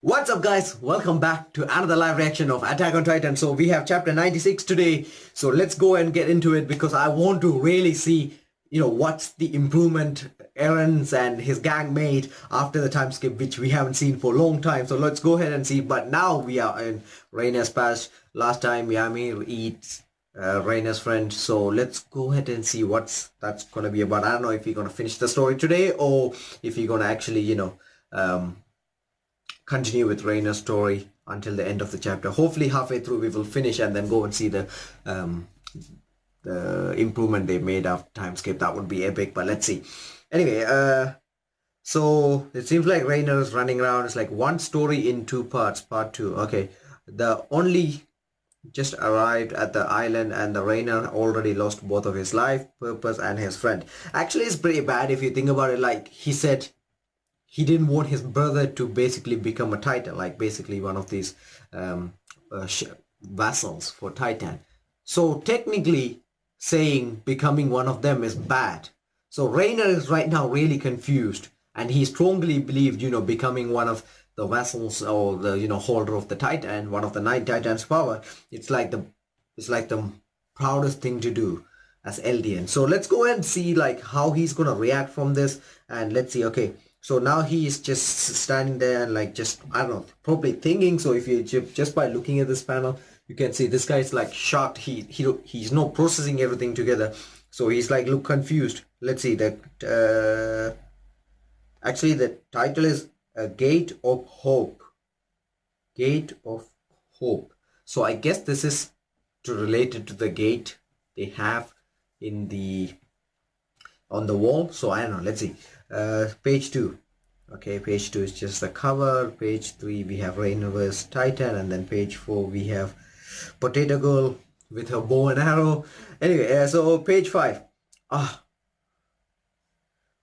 What's up guys, welcome back to another live reaction of Attack on Titan. So we have chapter 96 today, so let's go and get into it because I want to really see what's the improvement Aaron's and his gang made after the time skip, which we haven't seen for a long time. So let's go ahead and see. But now we are in Reina's past. Last time Ymir eats Reina's friend, so let's go ahead and see what's that's gonna be about. I don't know if we're gonna finish the story today or if you're gonna actually continue with Reina's story until the end of the chapter. Hopefully halfway through we will finish and then go and see the improvement they made after time skip. That would be epic, but let's see. Anyway, so it seems like Reina is running around. It's like one story in two parts, part two. Okay, the only just arrived at the island and the Reina already lost both of his life, purpose and his friend. Actually, it's pretty bad if you think about it. Like he said, he didn't want his brother to basically become a Titan, like basically one of these vassals for Titan. So technically saying becoming one of them is bad. So Reina is right now really confused, and he strongly believed, becoming one of the vassals or the holder of the Titan, one of the nine Titans' power. It's like the proudest thing to do as Eldian. So let's go and see like how he's gonna react from this, and let's see. Okay, so now he's just standing there and like just, I don't know, probably thinking. So if you just by looking at this panel, you can see this guy's like shocked. He's not processing everything together. So he's like look confused. Let's see that actually the title is a Gate of Hope. Gate of Hope. So I guess this is related to the gate they have in on the wall. So I don't know. Let's see. Page 2. Okay, page 2 is just the cover. Page 3 we have Reina vs Titan, and then page 4 we have Potato Girl with her bow and arrow. Anyway, so page 5.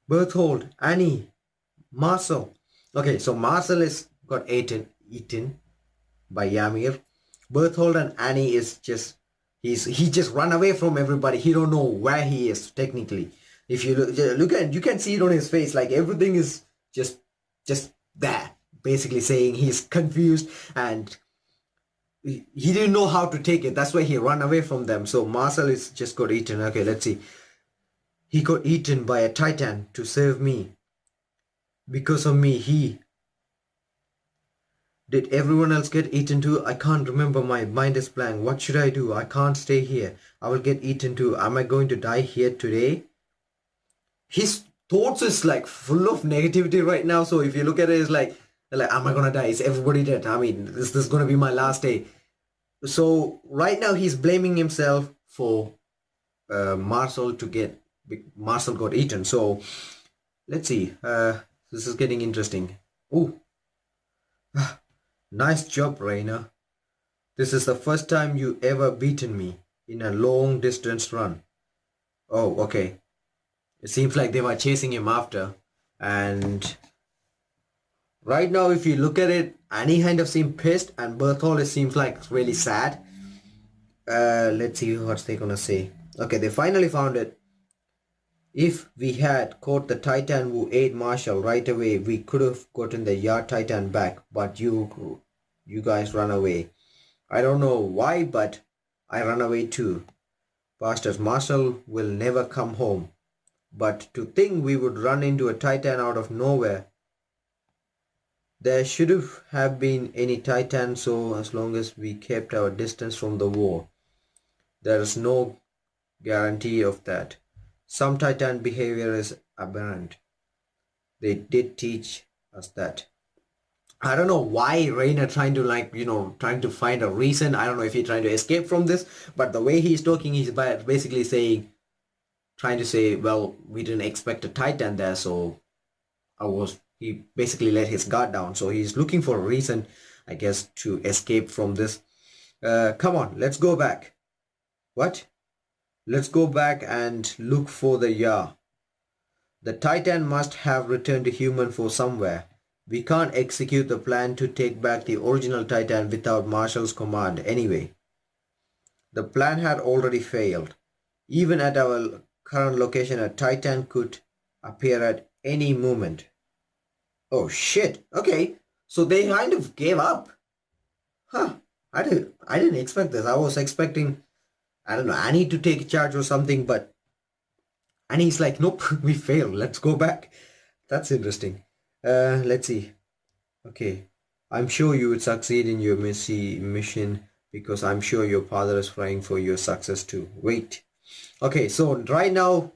Berthold, Annie, Marcel. Okay, so Marcel is got eaten by Ymir. Berthold and Annie is just he just run away from everybody. He don't know where he is technically. If you look at, you can see it on his face, like everything is just there, basically saying he's confused and he didn't know how to take it. That's why he ran away from them. So Marcel is just got eaten. Okay, let's see. He got eaten by a Titan to save me. Because of me, he... Did everyone else get eaten too? I can't remember. My mind is blank. What should I do? I can't stay here. I will get eaten too. Am I going to die here today? His thoughts is like full of negativity right now. So if you look at it, it's like am I gonna die? Is everybody dead? I mean, this is gonna be my last day. So right now he's blaming himself for Marcel got eaten. So let's see. This is getting interesting. Oh, nice job, Reina. This is the first time you ever beaten me in a long distance run. Oh, okay. It seems like they were chasing him after, and right now if you look at it, Annie kind of seems pissed and Berthold seems like really sad. Let's see what they're gonna say. Okay, they finally found it. If we had caught the Titan who ate Marshall right away, we could have gotten the Yard Titan back, but you guys ran away. I don't know why, but I ran away too. Bastards, Marshall will never come home. But to think we would run into a Titan out of nowhere. There should have been any Titan, so as long as we kept our distance from the war. There is no guarantee of that. Some Titan behavior is aberrant. They did teach us that. I don't know why Reina trying to find a reason. I don't know if he's trying to escape from this, but the way he's talking, he's basically trying to say, well, we didn't expect a Titan there, so he basically let his guard down. So he's looking for a reason, I guess, to escape from this. Come on, let's go back. What? Let's go back and look for the Yar. The Titan must have returned to human for somewhere. We can't execute the plan to take back the original Titan without Marshall's command anyway. The plan had already failed. Even at our current location, a Titan could appear at any moment. Oh shit. Okay. So they kind of gave up. Huh. I didn't expect this. I was expecting, I don't know, Annie to take charge or something, but Annie's like, nope, we failed. Let's go back. That's interesting. Let's see. Okay. I'm sure you would succeed in your messy mission because I'm sure your father is praying for your success too. Wait. Okay, so right now,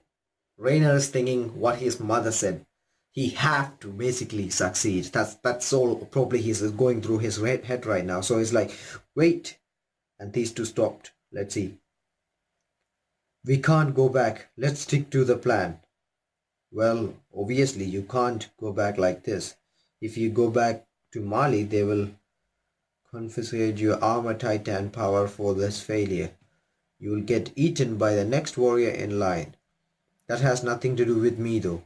Rainer is thinking what his mother said. He have to basically succeed. That's all probably he's going through his head right now. So he's like, wait. And these two stopped. Let's see. We can't go back. Let's stick to the plan. Well, obviously you can't go back like this. If you go back to Mali, they will confiscate your armor titan power for this failure. You will get eaten by the next warrior in line. That has nothing to do with me though.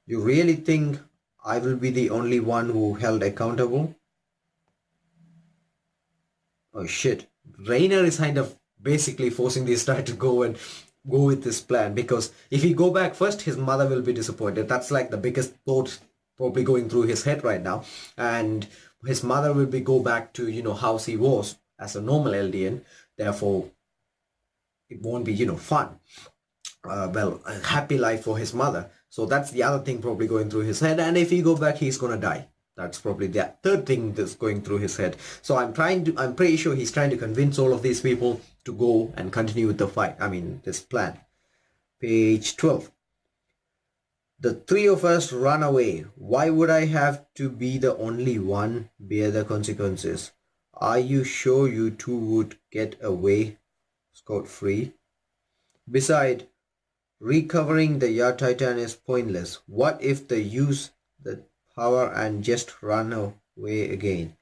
You really think I will be the only one who held accountable? Oh shit. Rainer is kind of basically forcing this guy to go and go with this plan, because if he go back first, his mother will be disappointed. That's like the biggest thought probably going through his head right now. And his mother will be go back to, how he was as a normal Eldian. Therefore, it won't be, fun. A happy life for his mother. So that's the other thing probably going through his head. And if he go back, he's gonna die. That's probably the third thing that's going through his head. So I'm pretty sure he's trying to convince all of these people to go and continue with the fight. I mean, this plan. Page 12. The three of us run away. Why would I have to be the only one bear the consequences? Are you sure you two would get away scot-free? Besides, recovering the Yard Titan is pointless. What if they use the power and just run away again?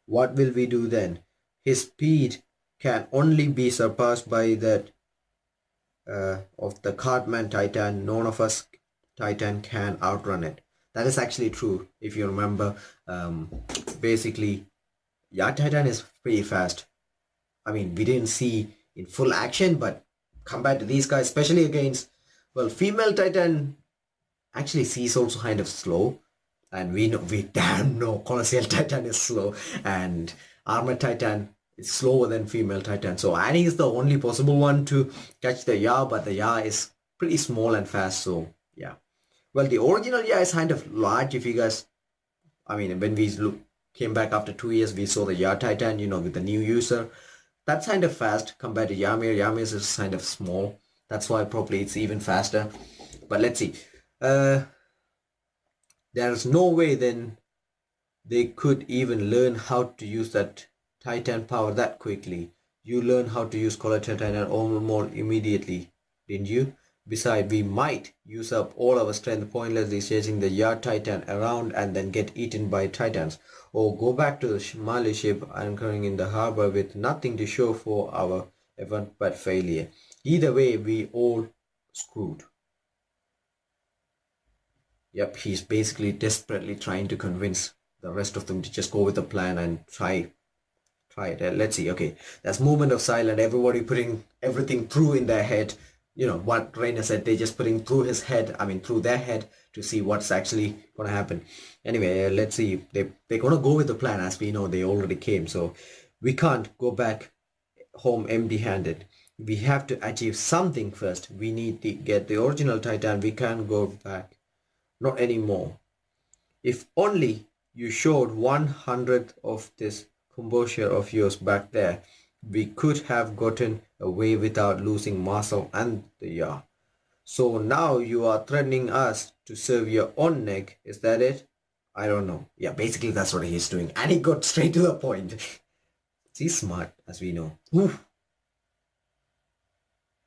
What will we do then? His speed can only be surpassed by that of the Cartman Titan. None of us Titan can outrun it. That is actually true. If you remember, basically, Yard Titan is pretty fast. I mean, we didn't see in full action, but compared to these guys, especially against, well, female Titan, actually she's also kind of slow. And we damn know Colossal Titan is slow. And Armored Titan is slower than female Titan. So Annie is the only possible one to catch the Ya, but the Ya is pretty small and fast. So yeah. Well, the original Ya is kind of large. If you guys, I mean, when we came back after 2 years, we saw the Ya Titan, with the new user. That's kind of fast compared to Ymir. Ymir is kind of small. That's why probably it's even faster. But let's see. There's no way then they could even learn how to use that Titan power that quickly. You learn how to use Color Titan almost more immediately, didn't you? Besides, we might use up all our strength pointlessly chasing the Yard Titan around and then get eaten by Titans. Or go back to the Mali ship anchoring in the harbor with nothing to show for our event but failure. Either way, we all screwed. Yep, he's basically desperately trying to convince the rest of them to just go with the plan and try it. Let's see. Okay, there's moment of silence. Everybody putting everything through in their head. What Rainer said, they just putting through his head, through their head to see what's actually going to happen. Anyway, let's see. They're going to go with the plan. As we know, they already came. So we can't go back home empty-handed. We have to achieve something first. We need to get the original Titan. We can't go back. Not anymore. If only you showed 1/100th of this composure of yours back there, we could have gotten away without losing Marcel and the Ya. So now you are threatening us to serve your own neck, is that it? I don't know. Yeah, basically that's what he's doing. And he got straight to the point. He's smart, as we know. Ooh.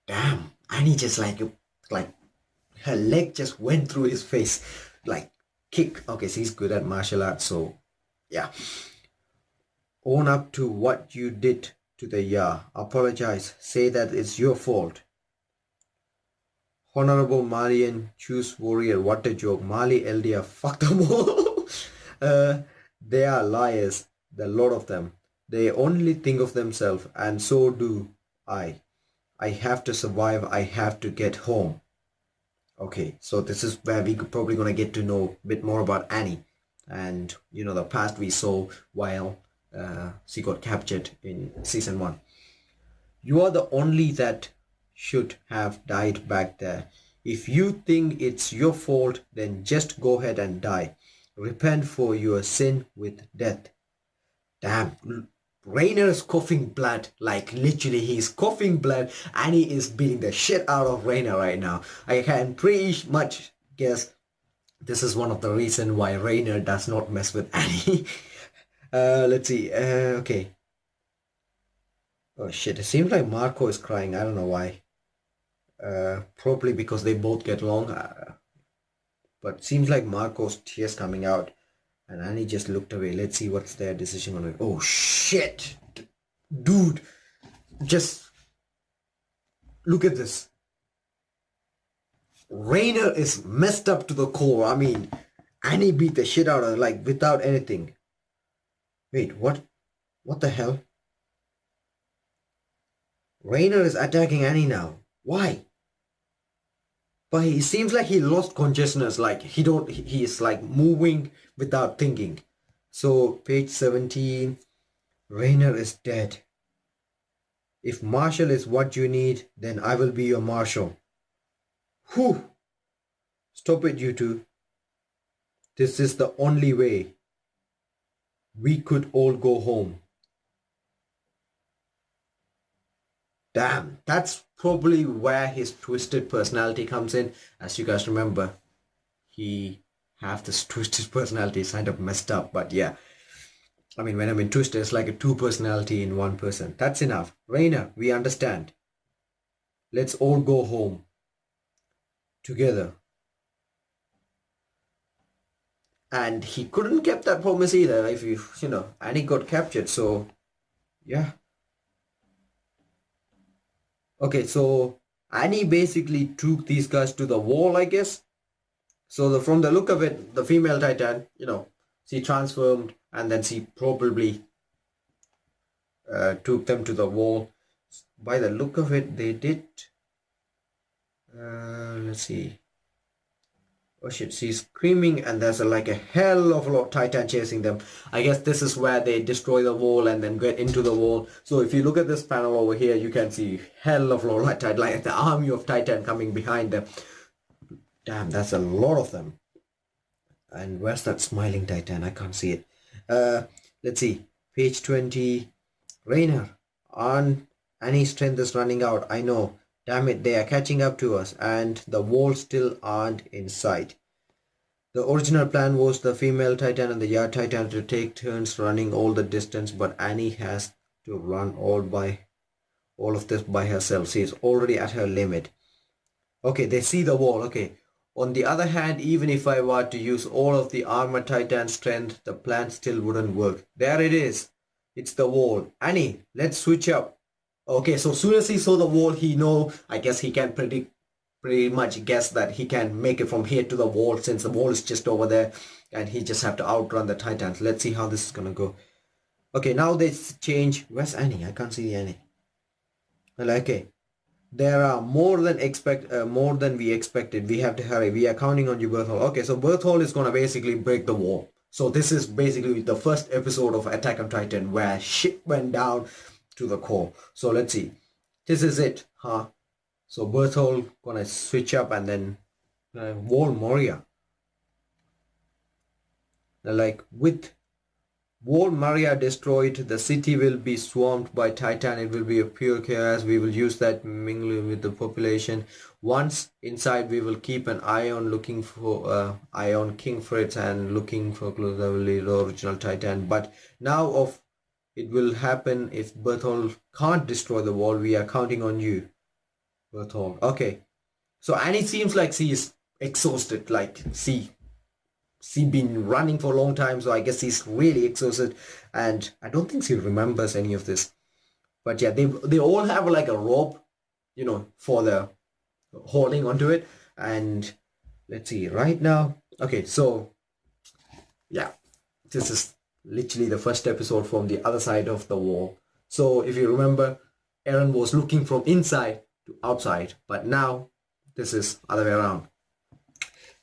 Damn. And he just like her leg just went through his face. Like, kick. Okay, so he's good at martial arts, so yeah. Own up to what you did to the Ya. Apologize. Say that it's your fault. Honorable Malian, choose warrior. What a joke. Mali Eldia, fuck them all. They are liars. The lot of them. They only think of themselves, and so do I. I have to survive. I have to get home. Okay, so this is where we could probably gonna get to know a bit more about Annie. and the past we saw while she got captured in season 1. You are the only that should have died back there. If you think it's your fault, then just go ahead and die. Repent for your sin with death. Damn, Rainer is coughing blood. Like literally he's coughing blood and he is beating the shit out of Rainer right now. I can pretty much guess this is one of the reasons why Rainer does not mess with Annie. Let's see. Okay. Oh shit, it seems like Marco is crying. I don't know why. Probably because they both get along. But seems like Marco's tears coming out. And Annie just looked away. Let's see what's their decision on it. Oh shit! Dude! Just look at this. Rainer is messed up to the core. I mean, Annie beat the shit out of her, like, without anything. Wait, what? What the hell? Rainer is attacking Annie now. Why? But he seems like he lost consciousness. Like, he is like moving without thinking. So, page 17. Rainer is dead. If Marshall is what you need, then I will be your Marshal. Whew! Stop it, you two. This is the only way. We could all go home. Damn, that's probably where his twisted personality comes in. As you guys remember, he have this twisted personality, it's kind of messed up, but yeah. I mean, when I mean twisted, it's like a two personality in one person. That's enough. Rainer, we understand. Let's all go home. Together. And he couldn't keep that promise either if and he got captured, so yeah. Okay, so Annie basically took these guys to the wall, I guess. So from the look of it, the female Titan, she transformed and then she probably took them to the wall. By the look of it, they did. Let's see. Oh shit, she's screaming and there's like a hell of a lot of Titan chasing them. I guess this is where they destroy the wall and then get into the wall. So if you look at this panel over here, you can see hell of a lot of Titan, like the army of Titan coming behind them. Damn, that's a lot of them. And where's that smiling Titan? I can't see it. Let's see. Page 20. Rainer, Annie's strength is running out. I know. Damn it, they are catching up to us and the walls still aren't in sight. The original plan was the female Titan and the young Titan to take turns running all the distance, but Annie has to run all of this by herself. She is already at her limit. Okay, they see the wall. Okay. On the other hand, even if I were to use all of the armored Titan strength, the plan still wouldn't work. There it is. It's the wall. Annie, let's switch up. Okay, so soon as he saw the wall, I guess he can pretty much guess that he can make it from here to the wall since the wall is just over there and he just have to outrun the Titans. Let's see how this is gonna go. Okay, now they change. Where's Annie? I can't see Annie. Well, okay. There are more than we expected. We have to hurry. We are counting on you, Berthold. Okay, so Berthold is gonna basically break the wall. So this is basically the first episode of Attack on Titan where shit went down to the core. So let's see. This is it, huh? So Berthold gonna switch up and then wall Moria. Like with Wall Maria destroyed, the city will be swarmed by Titan. It will be a pure chaos. We will use that mingling with the population. Once inside, we will keep an eye on looking for King Fritz and looking for closely the original Titan. But now it will happen if Berthold can't destroy the wall. We are counting on you, Berthold. Okay. So Annie seems like she is exhausted. Like she's been running for a long time, so I guess she's really exhausted. And I don't think she remembers any of this. But yeah, they all have like a rope, for the holding onto it. And let's see, right now. Okay, so yeah, this is literally the first episode from the other side of the wall. So if you remember, Eren was looking from inside to outside, but now this is other way around.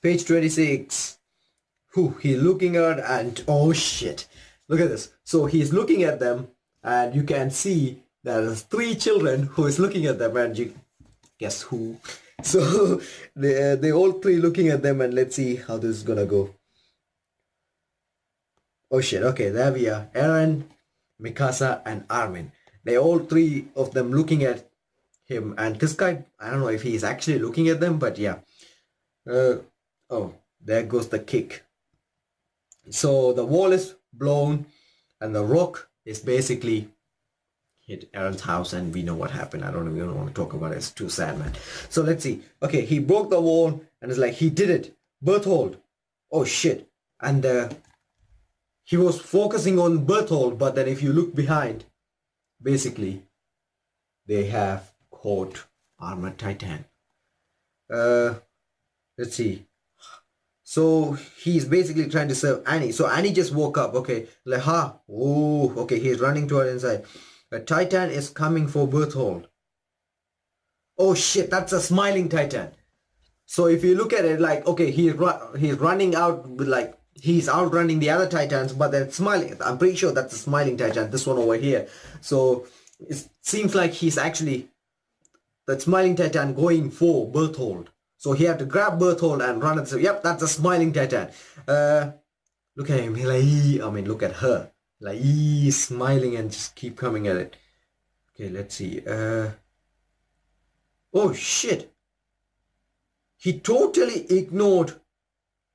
Page 26. He's looking at and oh shit. Look at this. So he's looking at them and you can see there's three children who is looking at them and you guess who. So they all three looking at them and let's see how this is gonna go. Oh shit, okay, there we are. Eren, Mikasa and Armin. They all three of them looking at him and this guy, I don't know if he's actually looking at them, but yeah. Oh, there goes the kick. So the wall is blown and the rock is basically hit Eren's house and we know what happened. I don't even want to talk about it. It's too sad, man. So let's see. Okay, he broke the wall and it's like he did it. Berthold. Oh shit. And he was focusing on Berthold, but then if you look behind, basically they have caught Armored Titan. Let's see. So he's basically trying to serve Annie. So Annie just woke up. Okay, like oh, okay. He's running to her inside. A Titan is coming for Berthold. Oh shit, that's a smiling Titan. So if you look at it, like okay, he's running out with like he's outrunning the other Titans, but then smiling. I'm pretty sure that's a smiling Titan. This one over here. So it seems like he's actually that smiling Titan going for Berthold. So he had to grab Berthold and run and say, yep, that's a smiling Titan. Look at him. He like, I mean, look at her. Like, he's smiling and just keep coming at it. Okay, let's see. Oh, shit. He totally ignored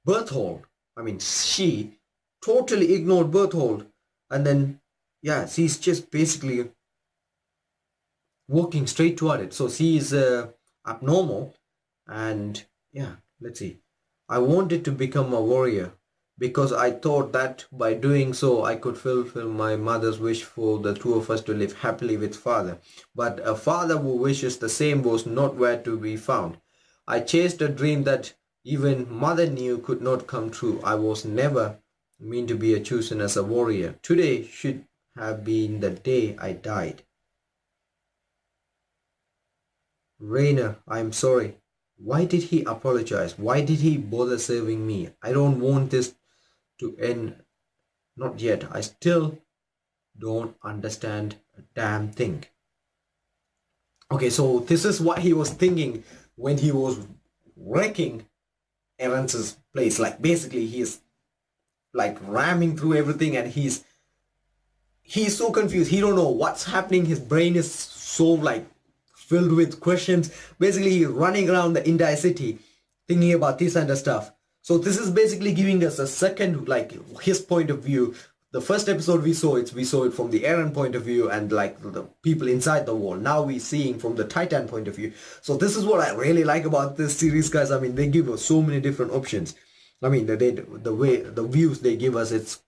Berthold. I mean, she totally ignored Berthold. And then, yeah, she's just basically walking straight toward it. So she is abnormal. And yeah, let's see. I wanted to become a warrior because I thought that by doing so I could fulfill my mother's wish for the two of us to live happily with father. But a father who wishes the same was not where to be found. I chased a dream that even mother knew could not come true. I was never meant to be chosen as a warrior. Today should have been the day I died. Rainer, I'm sorry. Why did he apologize? Why did he bother serving me? I don't want this to end. Not yet. I still don't understand a damn thing. Okay, so this is what he was thinking when he was wrecking Eren's place. Like basically he's like ramming through everything and he's so confused. He don't know what's happening. His brain is so like filled with questions. Basically, he's running around the entire city thinking about this and the stuff. So this is basically giving us a second, like his point of view. The first episode we saw it from the Eren point of view and like the people inside the wall. Now we're seeing from the Titan point of view. So this is what I really like about this series, guys. I mean, they give us so many different options. I mean, the way the views they give us, it's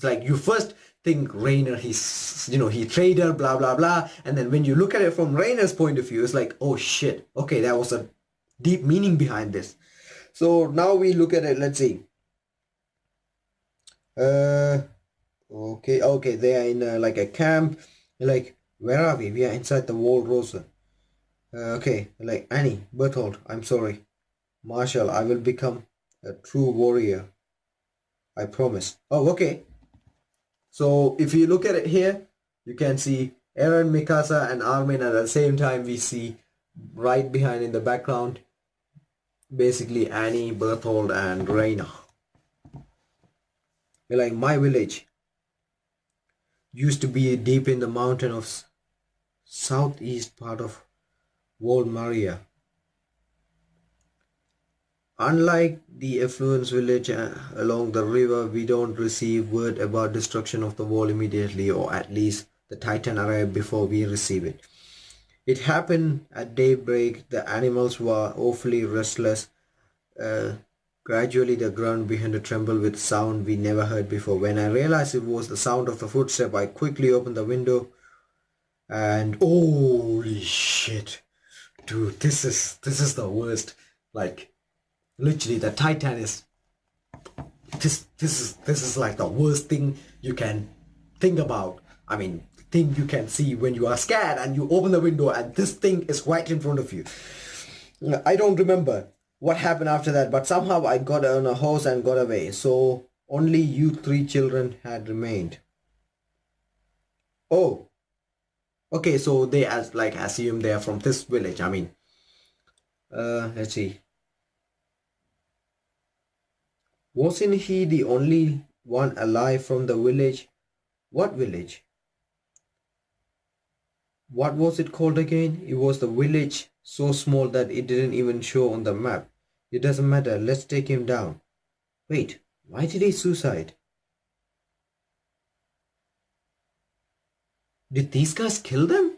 like you first think Rainer, he's, you know, he trader, blah, blah, blah. And then when you look at it from Rainer's point of view, it's like, oh shit, okay, there was a deep meaning behind this. So now we look at it, let's see. Okay, they are in like a camp. Like, where are we? We are inside the wall, Rosa. Okay, like, Annie, Berthold, I'm sorry. Marshall, I will become a true warrior. I promise. Oh, okay. So if you look at it here, you can see Eren, Mikasa and Armin, and at the same time we see right behind in the background basically Annie, Berthold and Reina. Like my village used to be deep in the mountain of southeast part of Wall Maria. Unlike the affluent village along the river, we don't receive word about destruction of the wall immediately, or at least the Titan arrived before we receive it. It happened at daybreak. The animals were awfully restless. Gradually the ground began to tremble with sound we never heard before. When I realized it was the sound of the footstep, I quickly opened the window and holy shit. Dude, this is the worst. Like literally the Titan is this is like the worst thing you can think about. I mean, thing you can see when you are scared and you open the window and this thing is right in front of you. I don't remember what happened after that, but somehow I got on a horse and got away. So only you three children had remained. Oh, okay, so they as like assume they are from this village. I mean, let's see. Wasn't he the only one alive from the village? What village? What was it called again? It was the village so small that it didn't even show on the map. It doesn't matter, let's take him down. Wait, why did he suicide? Did these guys kill them?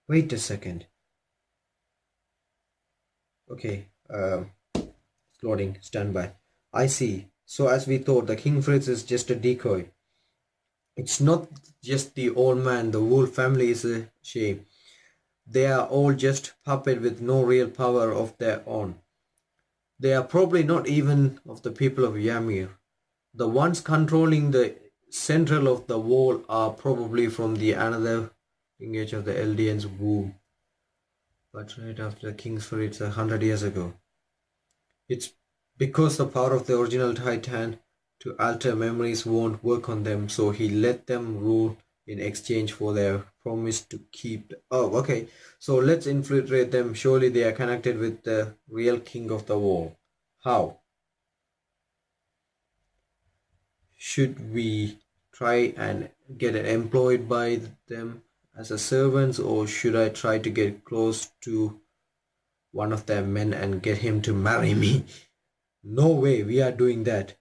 Wait a second. Okay, it's loading, stand by. I see. So as we thought, the King Fritz is just a decoy. It's not just the old man, the whole family is a shame. They are all just puppet with no real power of their own. They are probably not even of the people of Ymir. The ones controlling the central of the wall are probably from the another lineage of the Eldians Wu. But right after King's Fritz 100 years ago. It's because the power of the original Titan to alter memories won't work on them, so he let them rule in exchange for their promise to keep. Oh, okay. So let's infiltrate them. Surely they are connected with the real king of the wall. How? Should we try and get employed by them as a servants, or should I try to get close to one of their men and get him to marry me? No way we are doing that.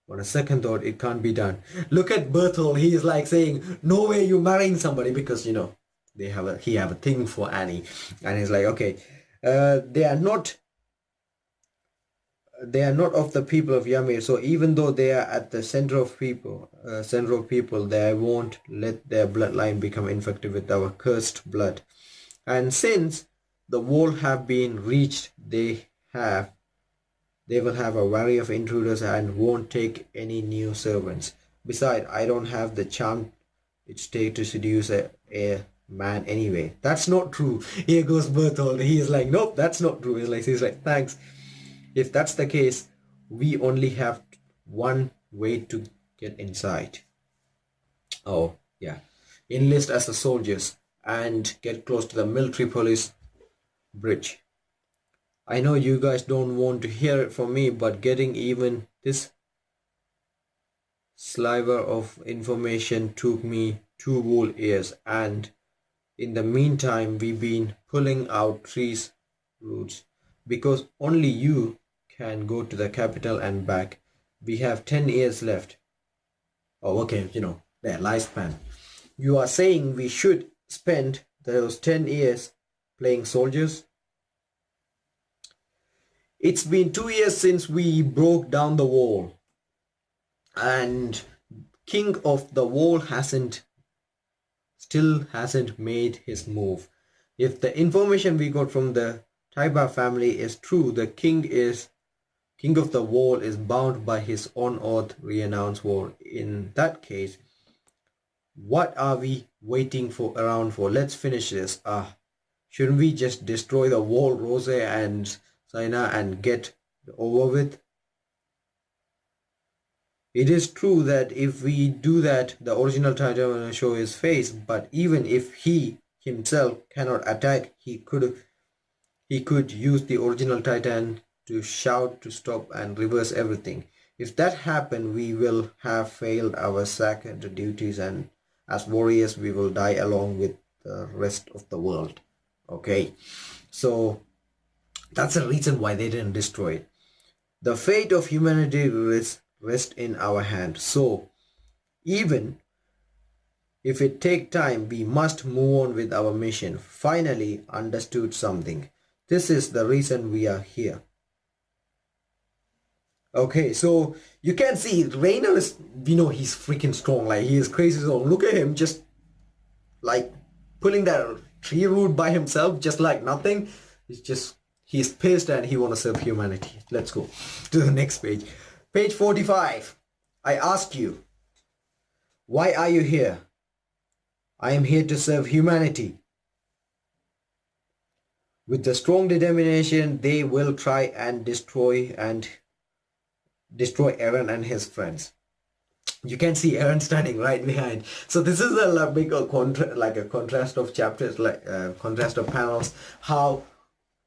On a second thought, it can't be done. Look at Bertolt. He is like saying, "No way you marrying somebody," because he have a thing for Annie, and he's like, okay, they are not of the people of Ymir. So even though they are at the center of people, they won't let their bloodline become infected with our cursed blood. And since the wall have been reached, they will have a valley of intruders and won't take any new servants. Besides, I don't have the charm it takes to seduce a man anyway. That's not true. Here goes Berthold. He is like, nope, that's not true. He's like, thanks. If that's the case, we only have one way to get inside. Oh, yeah. Enlist as the soldiers and get close to the military police bridge. I know you guys don't want to hear it from me, but getting even this sliver of information took me 2 whole years, and in the meantime we've been pulling out trees roots because only you can go to the capital and back. We have 10 years left. Oh, okay, their lifespan. You are saying we should spend those 10 years playing soldiers? It's been 2 years since we broke down the wall, and King of the Wall still hasn't made his move. If the information we got from the Taiba family is true, the king of the Wall is bound by his own oath renounced war. In that case, what are we waiting for around for? Let's finish this. Shouldn't we just destroy the wall, Rose and Saina, and get over with? It is true that if we do that, the original Titan will show his face, but even if he himself cannot attack, he could use the original Titan to shout to stop and reverse everything. If that happens, we will have failed our sacred duties, and as warriors we will die along with the rest of the world. Okay, so that's the reason why they didn't destroy it. The fate of humanity rests in our hands. So even if it takes time, we must move on with our mission. Finally understood something. This is the reason we are here. Okay, so you can see Rainer is, he's freaking strong. Like, he is crazy strong. Look at him just like pulling that tree root by himself, just like nothing. He's pissed and he wants to serve humanity. Let's go to the next page. Page 45. I ask you, why are you here? I am here to serve humanity. With the strong determination, they will try and destroy Eren and his friends. You can see Eren standing right behind. So this is a big like a contrast of chapters, like contrast of panels. How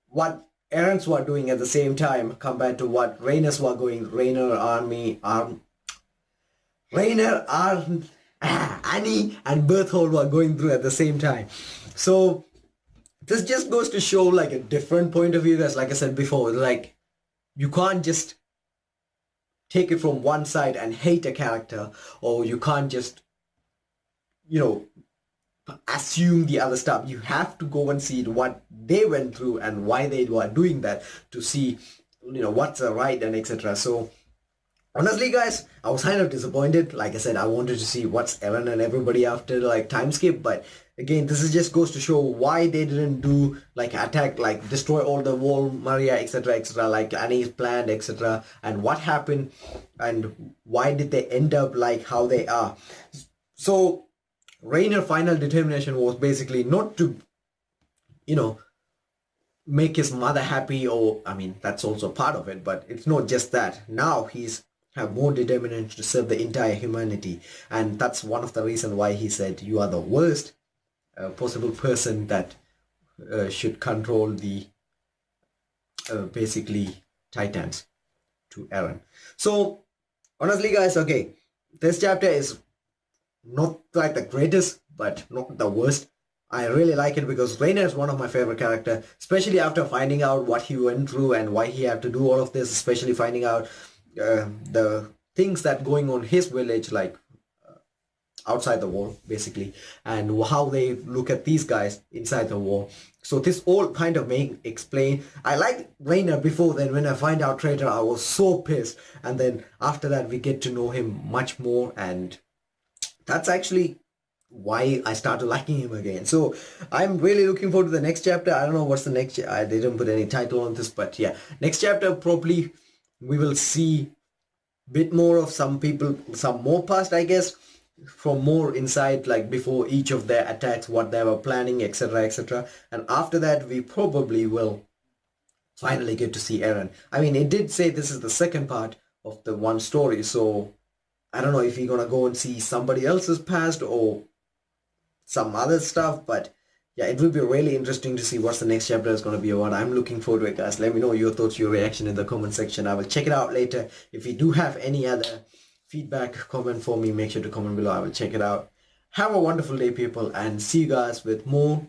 what Errands were doing at the same time compared to what Rainers were going. Annie and Berthold were going through at the same time. So this just goes to show like a different point of view. Guys, like I said before, like you can't just take it from one side and hate a character, or you can't just, you know, assume the other stuff. You have to go and see what they went through and why they were doing that, to see, you know, what's the right and etc. So honestly guys, I was kind of disappointed. Like I said, I wanted to see what's Eren and everybody after like time skip, but again, this is just goes to show why they didn't do like attack, like destroy all the wall Maria etc like Annie's planned etc, and what happened and why did they end up like how they are. So Rainer's final determination was basically not to, you know, make his mother happy, or I mean that's also part of it, but it's not just that. Now he's have more determination to serve the entire humanity, and that's one of the reasons why he said you are the worst possible person that should control the basically Titans to Eren. So honestly guys, okay, this chapter is not like the greatest, but not the worst. I really like it because Reiner is one of my favorite characters, especially after finding out what he went through and why he had to do all of this, especially finding out the things that going on his village, like outside the wall, basically, and how they look at these guys inside the wall. So this all kind of explain. I like Reiner before, then when I find out Traitor, I was so pissed. And then after that, we get to know him much more, and that's actually why I started liking him again. So I'm really looking forward to the next chapter. I don't know what's the next. I didn't put any title on this, but yeah, next chapter probably we will see a bit more of some people, some more past, I guess, from more insight, like before each of their attacks, what they were planning, etc, etc. And after that, we probably will finally get to see Eren. I mean, it did say this is the second part of the one story, so I don't know if you're gonna go and see somebody else's past or some other stuff, but yeah, it will be really interesting to see what's the next chapter is going to be about. I'm looking forward to it, guys. Let me know your thoughts, your reaction in the comment section. I will check it out later. If you do have any other feedback, comment for me, make sure to comment below. I will check it out. Have a wonderful day, people, and see you guys with more